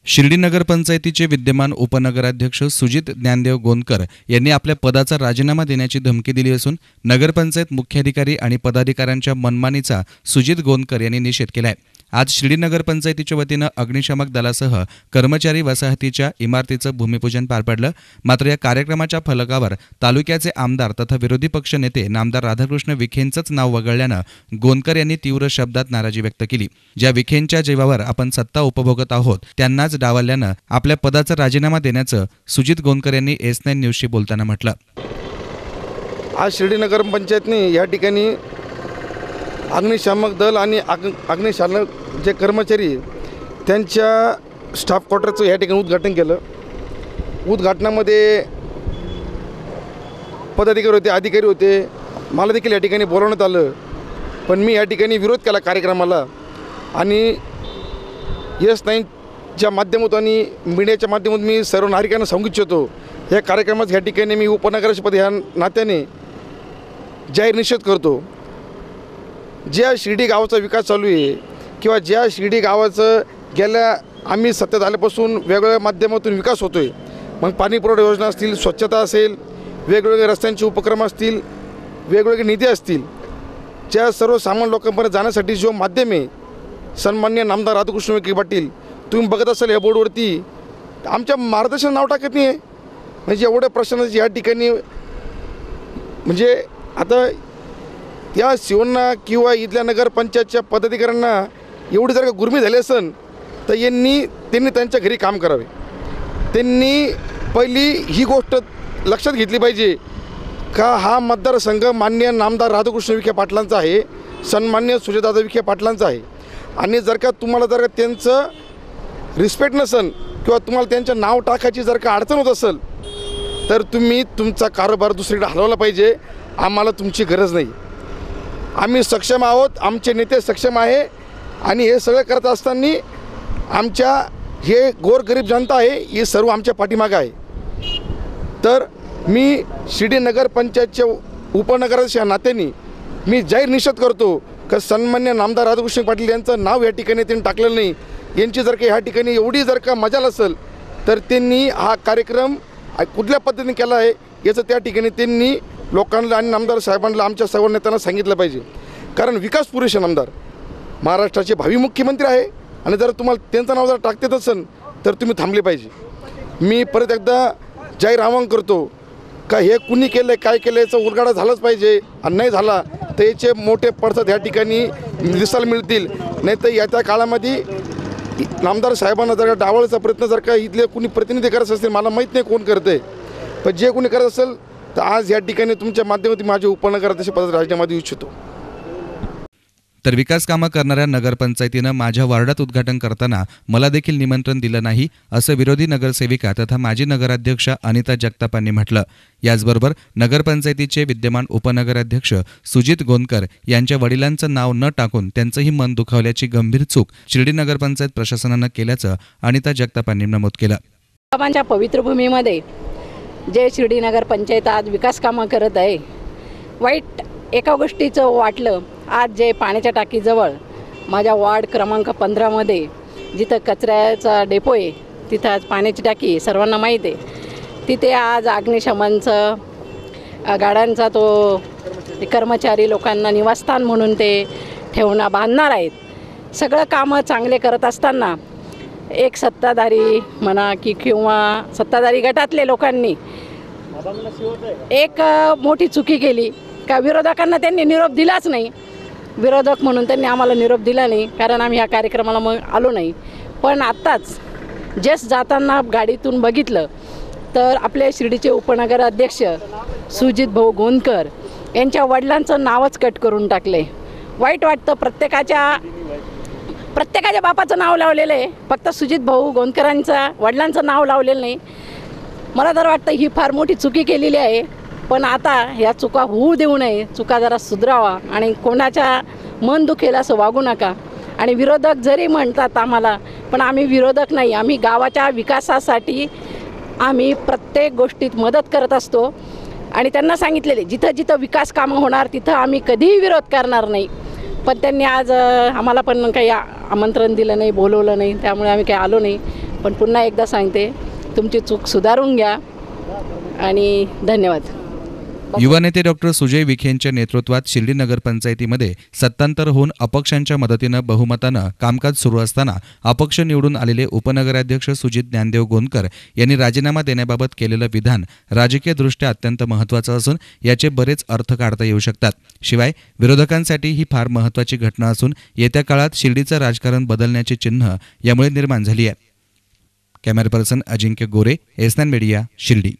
शिर्डी नगर पंचायतीचे विद्यमान उपनगराध्यक्ष सुजित ज्ञानदेव गोंदकर यांनी आपल्या पदाचा राजीनामा देण्याची धमकी दिली असून नगरपंचायत मुख्याधिकारी आणि पदाधिकाऱ्यांच्या मनमानीचा सुजित गोंदकर यांनी निषेध केला आहे। आज शिर्डी नगर पंचायतीच्या वतीनं अग्निशामक दलासह कर्मचारी वसाहतीच्या इमारतीचं भूमिपूजन पार पडलं। मात्र या कार्यक्रमाच्या फलकावर तालुक्याचे आमदार तथा विरोधी पक्ष नेते नामदार राधाकृष्ण विखेंचंच नाव वगळल्यानं गोंदकर यांनी तीव्र शब्दात नाराजी व्यक्त केली। ज्या विखेंच्या जीवावर आपण सत्ता उपभोगत आहोत त्यांनाच डावलल्यानं आपल्या पदाचा राजीनामा देण्याचं सुजित गोंदकर यांनी S9 न्यूजशी बोलताना म्हटलं। आज शिर्डी नगर पंचायतने या ठिकाणी अग्निशामक दल आणि अग्निशामक जे कर्मचारी त्यांच्या स्टाफ क्वार्टरचं या ठिकाणी उद्घाटन केलं। उद्घाटनामध्ये पदाधिकारी होते, अधिकारी होते, मला देखील या ठिकाणी बोलवण्यात आलं, पण मी या ठिकाणी विरोध केला कार्यक्रमाला आणि S9च्या माध्यमातून आणि मीडियाच्या माध्यमातून मी सर्व नागरिकांना सांगू इच्छितो, या कार्यक्रमात या ठिकाणी मी उपनगराध्यक्षपद ह्या नात्याने जाहीर निषेध करतो। ज्या शिर्डी गावाचा विकास चालू आहे किंवा ज्या शिर्डी गावाचं गेल्या आम्ही सत्तेत आल्यापासून वेगवेगळ्या माध्यमातून विकास होतो आहे, मग पाणी पुरवठा योजना असतील, स्वच्छता असेल, वेगवेगळे रस्त्यांचे उपक्रम असतील, वेगवेगळे निधी असतील, ज्या सर्वसामान्य लोकांपर्यंत जाण्यासाठी जो माध्यम आहे, सन्माननीय नामदार राधाकृष्ण विखे पाटील तुम्ही बघत असाल या बोर्डवरती आमच्या मार्गदर्शन नाव टाकत नाही आहे। म्हणजे एवढ्या प्रश्नाची या ठिकाणी म्हणजे आता या शिवण्णा किंवा इथल्या नगरपंचायतच्या पदाधिकाऱ्यांना एवढी जर का गुरमी झाली असेल तर त्यांनी त्यांच्या घरी काम करावे। त्यांनी पहिली ही गोष्ट लक्षात घेतली पाहिजे का हा मतदारसंघ माननीय नामदार राधाकृष्ण विखे पाटलांचा आहे, सन्मान्य सुजयदादा विखे पाटलांचा आहे आणि जर का तुम्हाला जर का त्यांचं रिस्पेक्ट नसेल किंवा तुम्हाला त्यांचं नाव टाकायची जर का अडचण होत असेल तर तुम्ही तुमचा कारभार दुसरीकडे हलवला पाहिजे। आम्हाला तुमची गरज नाही, आम्ही सक्षम आहोत, आमचे नेते सक्षम आहे आणि हे सगळं करत असताना आमच्या हे गोरगरीब जनता आहे ही सर्व आमच्या पाठीमागं आहे। तर मी शिर्डी नगरपंचायतच्या उपनगराध्यक्ष या नात्याने मी जाहीर निषेध करतो की सन्मान्य नामदार राधाकृष्ण पाटील यांचं नाव या ठिकाणी त्यांनी टाकलेलं नाही। यांची जर का ह्या ठिकाणी एवढी जर का मजाल असेल तर त्यांनी हा कार्यक्रम कुठल्या पद्धतीने केला आहे याचं त्या ठिकाणी त्यांनी लोकांना आणि नामदार साहेबांना आमच्या सर्व नेत्यांना सांगितलं पाहिजे। कारण विकास पुरुष नामदार महाराष्ट्राचे भावी मुख्यमंत्री आहे आणि जर तुम्हाला त्यांचं नाव जर टाकतेच असेल तर तुम्ही थांबले पाहिजे। मी परत एकदा जाहीर आवाहन करतो का हे कुणी केलं काय केलं याचा उलगडा झालाच पाहिजे आणि नाही झाला तर याचे मोठे पडसाद या ठिकाणी दिसायला मिळतील। नाही तर येत्या काळामध्ये नामदार साहेबांना जर का डावळायचा प्रयत्न जर का इथले कुणी प्रतिनिधी करत असतील, मला माहीत नाही कोण करते, पण जे कोणी करत असेल तर आज या ठिकाणी तुमच्या माध्यमातून माझे उपनगराध्यक्ष पदाचा राजीनामा देऊ इच्छितो। तर विकास कामं करणाऱ्या नगरपंचायतीनं माझ्या वार्डात उद्घाटन करताना मला देखील निमंत्रण दिलं नाही असं विरोधी नगरसेविका तथा माजी नगराध्यक्षा अनिता जगताप यांनी म्हटलं। याचबरोबर नगरपंचायतीचे विद्यमान उपनगराध्यक्ष सुजित गोंदकर यांच्या वडिलांचं नाव न टाकून त्यांचंही मन दुखावल्याची गंभीर चूक शिर्डी नगरपंचायत प्रशासनानं केल्याचं अनिता जगताप यांनी नमूद केलं। बाबांच्या पवित्र भूमीमध्ये जे शिर्डी नगर पंचायत आज विकास कामं करत आहे, वाईट एका गोष्टीचं वाटलं, आज जे पाण्याच्या टाकीजवळ माझ्या वार्ड क्रमांक 15मध्ये जिथं कचऱ्याचा डेपो आहे तिथं आज पाण्याची टाकी सर्वांना माहीत आहे, तिथे आज अग्निशमनचं गाड्यांचा तो कर्मचारी लोकांना निवासस्थान म्हणून ते बांधणार आहेत। सगळं कामं चांगले करत असताना एक सत्ताधारी म्हणा की किंवा सत्ताधारी गटातले लोकांनी एक मोठी चुकी केली का विरोधकांना त्यांनी निरोप दिलाच नाही। विरोधक म्हणून त्यांनी आम्हाला निरोप दिला नाही कारण आम्ही ह्या कार्यक्रमाला मग आलो नाही। पण आत्ताच जस्ट जाताना गाडीतून बघितलं तर आपले शिर्डीचे उपनगराध्यक्ष सुजित भाऊ गोंदकर यांच्या वडिलांचं नावच कट करून टाकले। वाईट वाटतं, प्रत्येकाच्या बापाचं नाव लावलेलं आहे, फक्त सुजित भाऊ गोंदकरांचा वडिलांचं नाव लावलेलं नाही। मला तर वाटतं ही फार मोठी चुकी केलेली आहे, पण आता ह्या चुका होऊ देऊ नये, चुका जरा सुधारावा आणि कोणाच्या मन दुखेल असं वागू नका। आणि विरोधक जरी म्हणतात आम्हाला, पण आम्ही विरोधक नाही, आम्ही गावाच्या विकासासाठी आम्ही प्रत्येक गोष्टीत मदत करत असतो आणि त्यांना सांगितलेले जिथं जिथं विकास कामं होणार तिथं आम्ही कधीही विरोध करणार नाही। पण त्यांनी आज आम्हाला पण काही आमंत्रण दिलं नाही, बोलवलं नाही, त्यामुळे आम्ही काही आलो नाही। पण पुन्हा एकदा सांगते, तुमची चूक सुधारून घ्या आणि धन्यवाद. युवा नेते डॉक्टर सुजय विखेंच्या नेतृत्वात शिर्डी नगरपंचायतीमध्ये सत्तांतर होऊन अपक्षांच्या मदतीनं बहुमतानं कामकाज सुरू असताना अपक्ष निवडून आलेले उपनगराध्यक्ष सुजित ज्ञानदेव गोंदकर यांनी राजीनामा देण्याबाबत केलेलं विधान राजकीयदृष्ट्या अत्यंत महत्त्वाचं असून याचे बरेच अर्थ काढता येऊ शकतात. शिवाय विरोधकांसाठी ही फार महत्त्वाची घटना असून येत्या काळात शिर्डीचं राजकारण बदलण्याची चिन्ह यामुळे निर्माण झाली आहे. कॅमेरा पर्सन अजिंक्य गोरे, एस9 मीडिया, शिर्डी.